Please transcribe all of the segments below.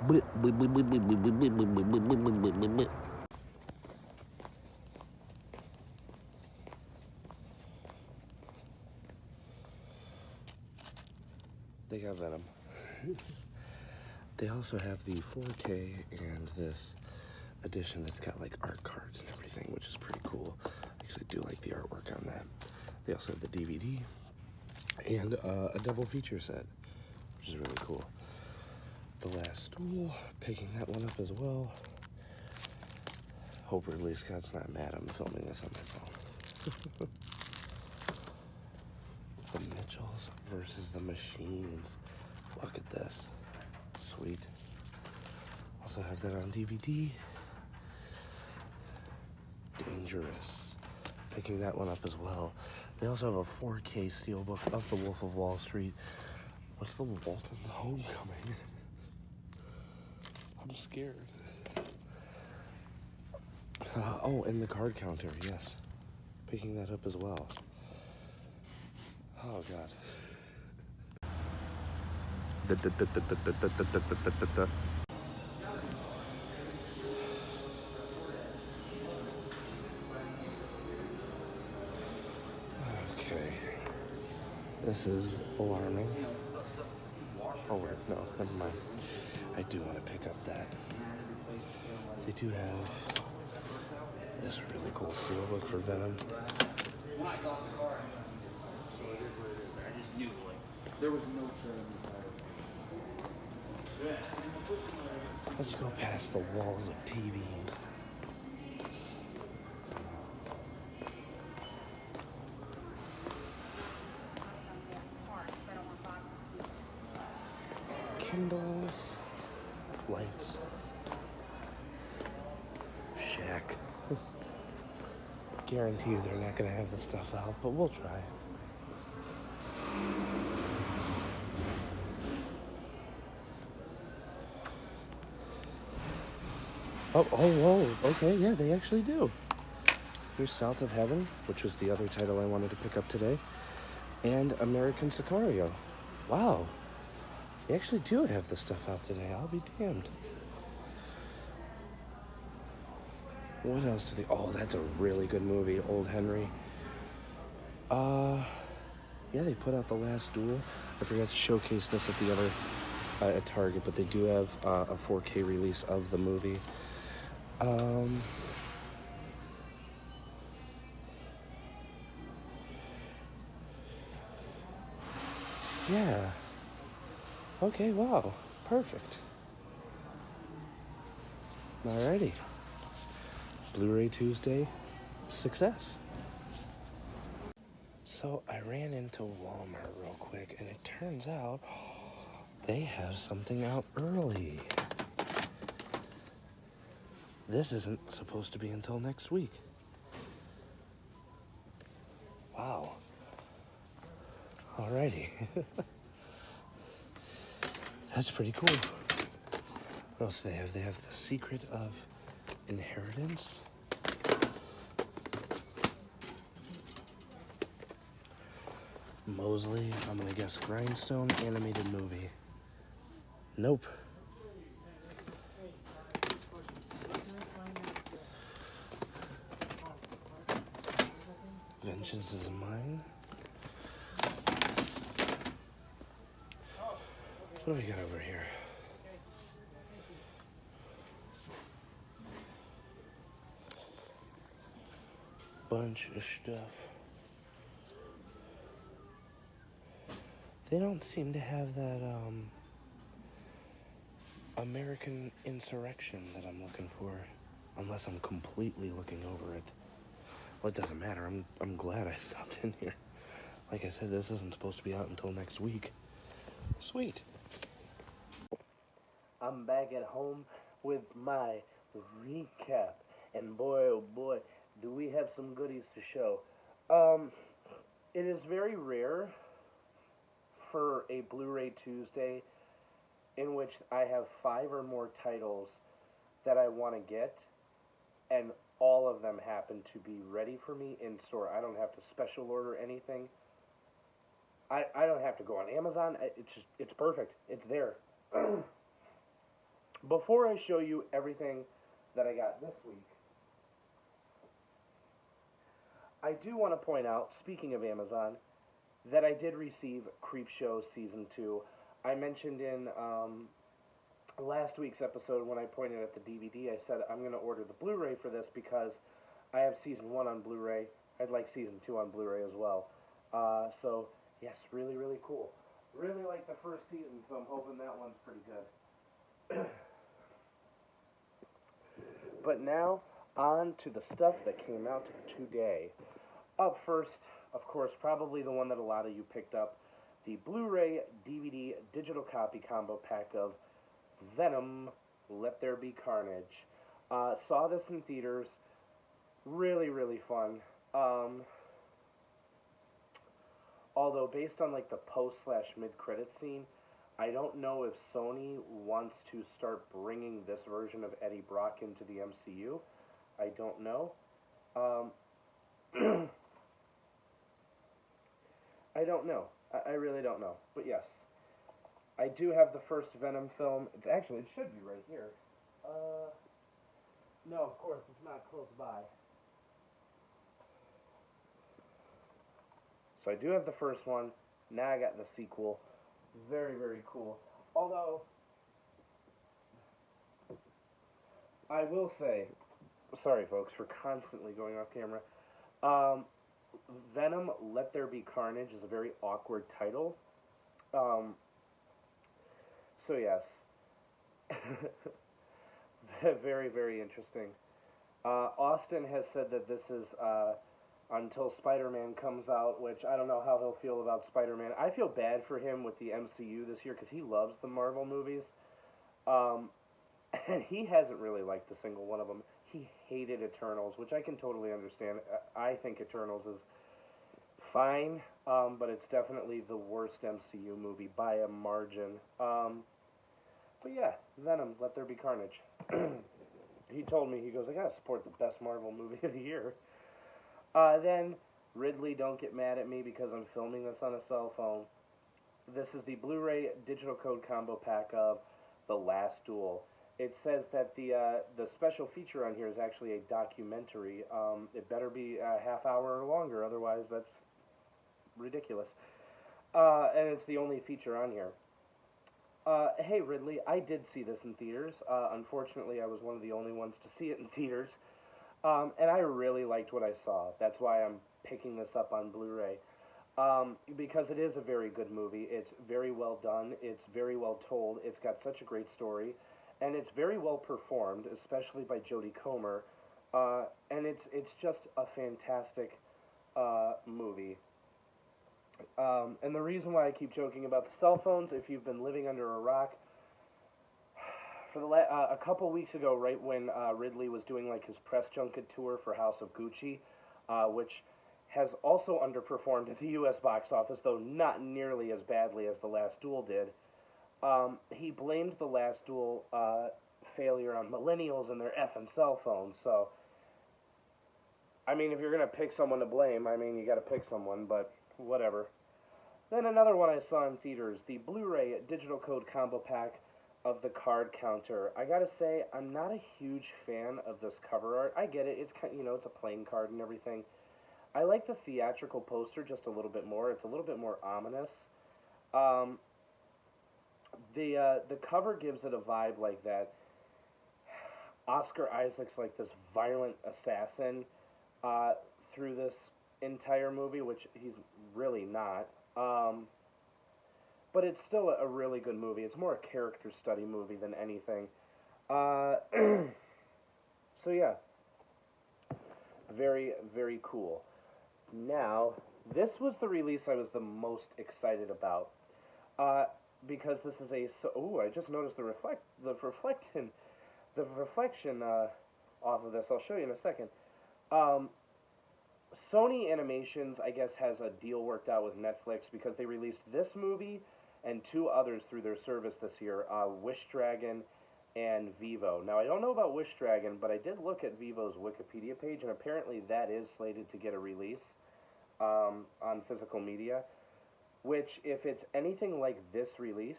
They got Venom. They also have the 4K and this edition that's got like art cards and everything, which is pretty cool. I actually do like the artwork on that. They also have the DVD and a double feature set, which is really cool. The Last Duel, picking that one up as well. Hope Ridley Scott's not mad I'm filming this on my phone. The Mitchells versus the Machines. Look at this. Sweet. Also have that on DVD. Dangerous. Picking that one up as well. They also have a 4K steelbook of The Wolf of Wall Street. What's the Walton's Homecoming? I'm scared. Oh, and the card counter, yes. Picking that up as well. Oh, God. Okay. This is alarming. Oh, wait, no, never mind. I do want to pick up that. They do have this really cool steelbook for Venom. When I got the car, so it is what it is. I just knew, like, there was no training. Let's go past the walls of TVs. Kindles, lights, shack. Guarantee you they're not gonna have the stuff out, but we'll try. Oh, okay, yeah, they actually do. Here's South of Heaven, which was the other title I wanted to pick up today, and American Sicario. Wow, they actually do have the stuff out today. I'll be damned. What else do they... Oh, that's a really good movie, Old Henry. Yeah, they put out The Last Duel. I forgot to showcase this at the other... at Target, but they do have a 4K release of the movie. Yeah. Okay, wow. Perfect. Alrighty. Blu-ray Tuesday, success. So I ran into Walmart real quick, and it turns out they have something out early. This isn't supposed to be until next week. Wow. Alrighty. That's pretty cool. What else do they have? They have The Secret of Inheritance. Mosley, I'm gonna guess Grindstone animated movie. Nope. Vengeance is Mine. What do we got over here? Bunch of stuff. They don't seem to have that American Insurrection that I'm looking for, unless I'm completely looking over it. Well, it doesn't matter. I'm glad I stopped in here. Like I said, this isn't supposed to be out until next week. Sweet. I'm back at home with my recap, and boy, oh boy, do we have some goodies to show. It is very rare for a Blu-ray Tuesday in which I have 5 or more titles that I want to get, and all of them happen to be ready for me in store. I don't have to special order anything. I don't have to go on Amazon. It's perfect. It's there. before I show you everything that I got this week, I do want to point out, speaking of Amazon, that I did receive Creepshow Season 2. I mentioned in last week's episode when I pointed at the DVD, I said I'm going to order the Blu-ray for this because I have Season 1 on Blu-ray. I'd like Season 2 on Blu-ray as well. So, yes, really, really cool. Really like the first season, so I'm hoping that one's pretty good. But now, on to the stuff that came out today. Up first, of course, probably the one that a lot of you picked up, the Blu-ray DVD digital copy combo pack of Venom, Let There Be Carnage. Saw this in theaters. Really, really fun. Although, based on like the post/mid-credit scene, I don't know if Sony wants to start bringing this version of Eddie Brock into the MCU. I don't know. I don't know. I really don't know. But yes, I do have the first Venom film. It should be right here. No, of course, it's not close by. So I do have the first one. Now I got the sequel. Very, very cool. Although, I will say, sorry folks for constantly going off camera, Venom, Let There Be Carnage is a very awkward title. So yes. Very, very interesting. Austin has said that this is until Spider-Man comes out, which I don't know how he'll feel about Spider-Man. I feel bad for him with the MCU this year because he loves the Marvel movies. And he hasn't really liked a single one of them. He hated Eternals, which I can totally understand. I think Eternals is fine, but it's definitely the worst MCU movie by a margin. But yeah, Venom, Let There Be Carnage. He told me, he goes, I gotta support the best Marvel movie of the year. Then, Ridley, don't get mad at me because I'm filming this on a cell phone. This is the Blu-ray digital code combo pack of The Last Duel. It says that the special feature on here is actually a documentary. It better be a half hour or longer, otherwise that's ridiculous. And it's the only feature on here. Hey Ridley, I did see this in theaters. Unfortunately, I was one of the only ones to see it in theaters. And I really liked what I saw. That's why I'm picking this up on Blu-ray. Because it is a very good movie. It's very well done. It's very well told. It's got such a great story. And it's very well performed, especially by Jodie Comer. And it's just a fantastic movie. And the reason why I keep joking about the cell phones, if you've been living under a rock, for a couple weeks ago, right when Ridley was doing like his press junket tour for House of Gucci, which has also underperformed at the U.S. box office, though not nearly as badly as The Last Duel did, he blamed The Last Duel failure on millennials and their effing cell phones. So, I mean, if you're going to pick someone to blame, I mean, you got to pick someone, but whatever. Then another one I saw in theaters, the Blu-ray digital code combo pack of The Card Counter. I gotta say, I'm not a huge fan of this cover art. I get it, it's kind, it's a playing card and everything. I like the theatrical poster just a little bit more. It's a little bit more ominous. The cover gives it a vibe like that. Oscar Isaac's like this violent assassin through this entire movie, which he's really not. But it's still a really good movie. It's more a character study movie than anything. So yeah, very, very cool. Now, this was the release I was the most excited about. Because this is a... I just noticed the reflection off of this. I'll show you in a second. Sony Animations, I guess, has a deal worked out with Netflix because they released this movie and two others through their service this year, Wish Dragon and Vivo. Now, I don't know about Wish Dragon, but I did look at Vivo's Wikipedia page, and apparently that is slated to get a release on physical media, which, if it's anything like this release,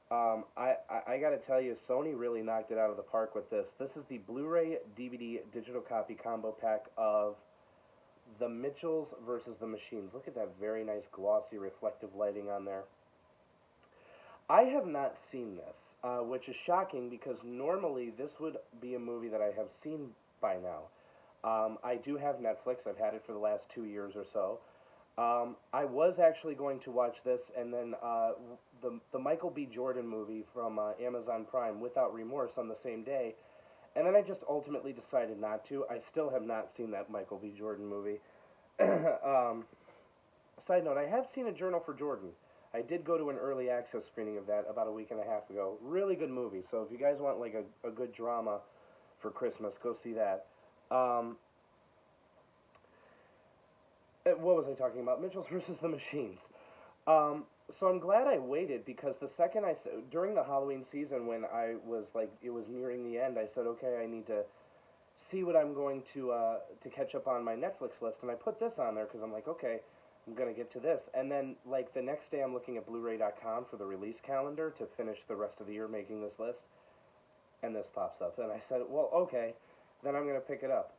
I gotta tell you, Sony really knocked it out of the park with this. This is the Blu-ray DVD digital copy combo pack of The Mitchells versus the Machines. Look at that very nice glossy reflective lighting on there. I have not seen this, which is shocking because normally this would be a movie that I have seen by now. I do have Netflix. I've had it for the last 2 years or so. I was actually going to watch this, and then the Michael B. Jordan movie from Amazon Prime, Without Remorse, on the same day, and then I just ultimately decided not to. I still have not seen that Michael B. Jordan movie. Side note, I have seen A Journal for Jordan. I did go to an early access screening of that about a week and a half ago. Really good movie. So if you guys want like a good drama for Christmas, go see that. What was I talking about? Mitchells versus the Machines. So I'm glad I waited because the second during the Halloween season when I was like it was nearing the end, I said, okay, I need to see what I'm going to catch up on my Netflix list, and I put this on there because I'm like, okay, I'm gonna get to this, and then like the next day I'm looking at Blu-ray.com for the release calendar to finish the rest of the year making this list, and this pops up, and I said, well, okay, then I'm gonna pick it up.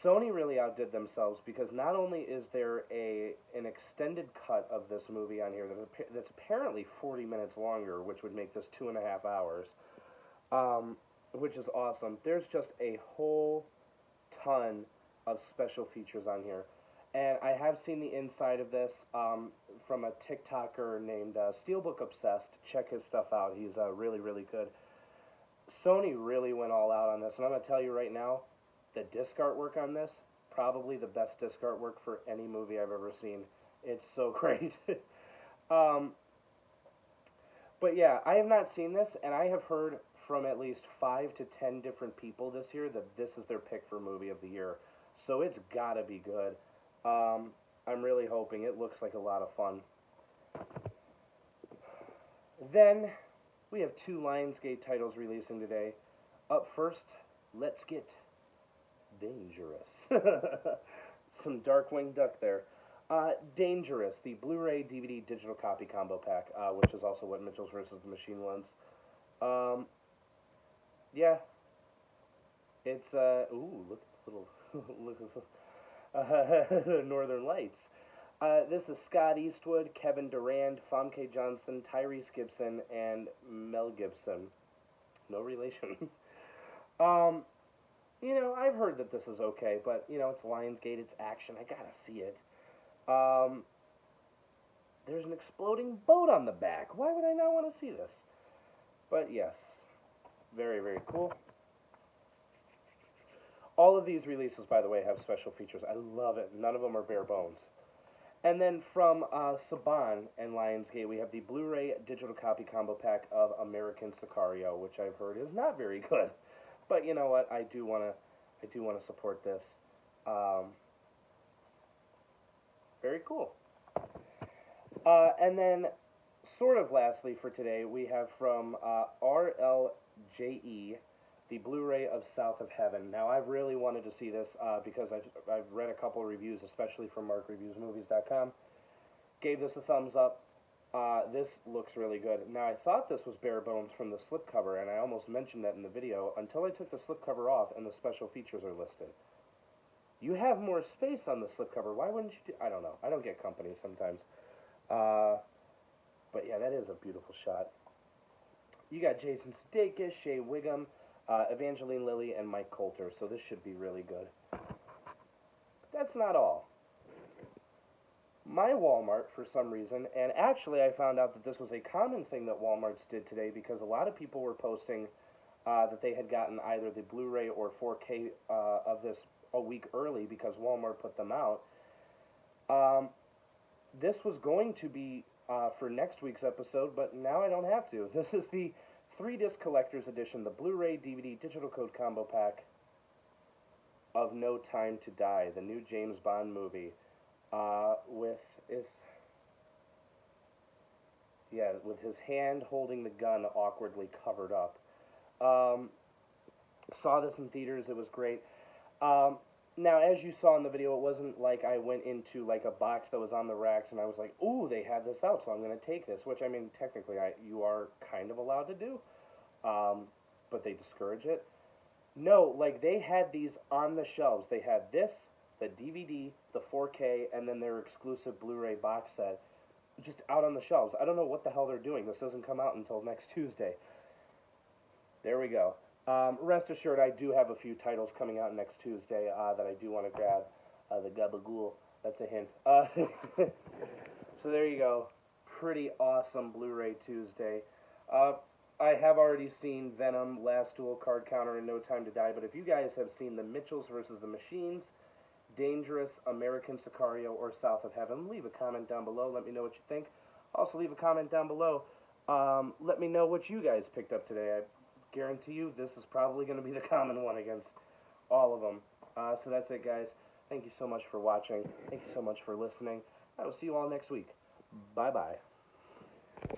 Sony really outdid themselves because not only is there an extended cut of this movie on here that's apparently 40 minutes longer, which would make this 2.5 hours, which is awesome. There's just a whole ton of special features on here. And I have seen the inside of this from a TikToker named Steelbook Obsessed. Check his stuff out. He's really, really good. Sony really went all out on this. And I'm going to tell you right now, the disc artwork on this, probably the best disc artwork for any movie I've ever seen. It's so great. But yeah, I have not seen this, and I have heard from at least 5 to 10 different people this year that this is their pick for movie of the year. So it's gotta be good. I'm really hoping. It looks like a lot of fun. Then we have 2 Lionsgate titles releasing today. Up first, let's get dangerous. Some Darkwing Duck there. Dangerous, the Blu-ray DVD digital copy combo pack, which is also what Mitchells vs. the Machine was. Yeah. It's, ooh, look at the little, look at the Northern Lights. This is Scott Eastwood, Kevin Durand, Famke Johnson, Tyrese Gibson, and Mel Gibson. No relation. You know, I've heard that this is okay, but, you know, it's Lionsgate, it's action, I gotta see it. There's an exploding boat on the back. Why would I not want to see this? But yes, very, very cool. All of these releases, by the way, have special features. I love it. None of them are bare bones. And then from Saban and Lionsgate, we have the Blu-ray digital copy combo pack of American Sicario, which I've heard is not very good. But you know what? I do want to support this. Very cool. And then, sort of lastly for today, we have from RLJE, the Blu-ray of South of Heaven. Now, I've really wanted to see this because I've read a couple of reviews, especially from MarkReviewsMovies.com. Gave this a thumbs up. This looks really good. Now, I thought this was bare bones from the slipcover, and I almost mentioned that in the video, until I took the slipcover off and the special features are listed. You have more space on the slipcover. Why wouldn't you do... I don't know. I don't get company sometimes. But yeah, that is a beautiful shot. You got Jason Sudeikis, Shea Whigham, Evangeline Lilly, and Mike Coulter, so this should be really good. But that's not all. My Walmart, for some reason, and actually I found out that this was a common thing that Walmart's did today because a lot of people were posting that they had gotten either the Blu-ray or 4K of this a week early because Walmart put them out. This was going to be for next week's episode, but now I don't have to. This is the 3-disc collector's edition, the Blu-ray DVD digital code combo pack of No Time to Die, the new James Bond movie, with his hand holding the gun awkwardly covered up. Saw this in theaters. It was great. Now, as you saw in the video, it wasn't like I went into like a box that was on the racks and I was like, "Ooh, they have this out, so I'm going to take this." Which, I mean, technically, you are kind of allowed to do, but they discourage it. No, like they had these on the shelves. They had this, the DVD, the 4K, and then their exclusive Blu-ray box set, just out on the shelves. I don't know what the hell they're doing. This doesn't come out until next Tuesday. There we go. Rest assured, I do have a few titles coming out next Tuesday that I do want to grab. The Gabagool, that's a hint. So there you go. Pretty awesome Blu-ray Tuesday. I have already seen Venom, Last Duel, Card Counter, and No Time to Die, but if you guys have seen The Mitchells versus the Machines, Dangerous, American Sicario, or South of Heaven, leave a comment down below. Let me know what you think. Also, leave a comment down below. Let me know what you guys picked up today. I guarantee you this is probably going to be the common one against all of them. So that's it, guys. Thank you so much for watching. Thank you so much for listening. I will see you all next week. Bye-bye.